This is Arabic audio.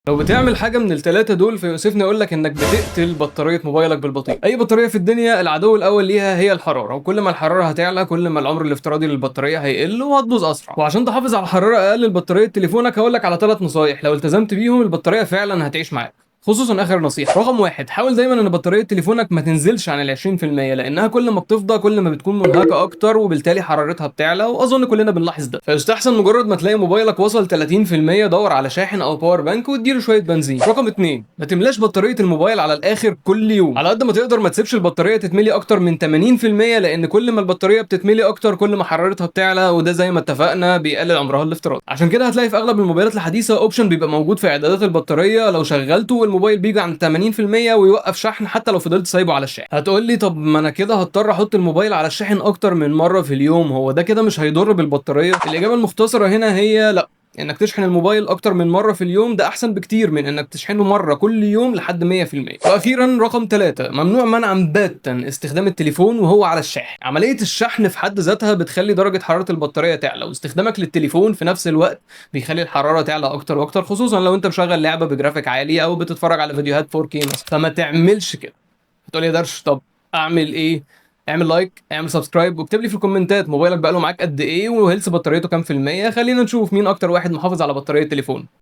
لو بتعمل حاجة من التلاتة دول فيوسفني اقول لك انك بتقتل بطارية موبايلك بالبطيء. اي بطارية في الدنيا العدو الاول ليها هي الحرارة، وكل ما الحرارة هتعلى كل ما العمر الافتراضي للبطارية هيقل وهتبوظ اسرع. وعشان تحافظ على حرارة اقل لبطارية تليفونك هقول لك على 3 نصايح لو التزمت بيهم البطارية فعلا هتعيش معاك. خصوصا اخر نصيحه، رقم واحد، حاول دايما ان بطاريه تليفونك ما تنزلش عن ال 20%، لانها كل ما بتفضى كل ما بتكون منهكه اكتر وبالتالي حرارتها بتعلى، واظن كلنا بنلاحظ ده. فيستحسن مجرد ما تلاقي موبايلك وصل 30% دور على شاحن او باور بانك واديله شويه بنزين. رقم اتنين، ما تملاش بطاريه الموبايل على الاخر كل يوم. على قد ما تقدر ما تسيبش البطاريه تتملي اكتر من 80%، لان كل ما البطاريه بتتملي اكتر كل ما حرارتها بتعلى، وده زي ما اتفقنا بيقلل عمرها الافتراضي. عشان كده هتلاقي في اغلب الموبايلات الحديثه اوبشن بيبقى موجود في اعدادات البطاريه، لو شغلته والموبايل بيجي عند 80% ويوقف شحن حتى لو فضلت سايبه على الشاحن. هتقول لي طب ما انا كده هضطر احط الموبايل على الشاحن اكتر من مره في اليوم، هو ده كده مش هيضر بالبطاريه؟ الاجابه المختصره هنا هي لا. انك تشحن الموبايل اكتر من مره في اليوم ده احسن بكتير من انك تشحنه مره كل يوم لحد 100%. واخيرا رقم 3، ممنوع منعا باتا استخدام التليفون وهو على الشاحن. عمليه الشحن في حد ذاتها بتخلي درجه حراره البطاريه تعلى، واستخدامك للتليفون في نفس الوقت بيخلي الحراره تعلى اكتر واكتر، خصوصا لو انت مشغل لعبه بجرافيك عالي او بتتفرج على فيديوهات 4K مثلا. فما تعملش كده. هتقول لي يا درش طب اعمل ايه؟ اعمل لايك، اعمل سبسكرايب، واكتب لي في الكومنتات موبايلك بقاله معاك قد ايه وهيلث بطاريته كام في المية. خلينا نشوف مين اكتر واحد محافظ على بطارية تليفونه.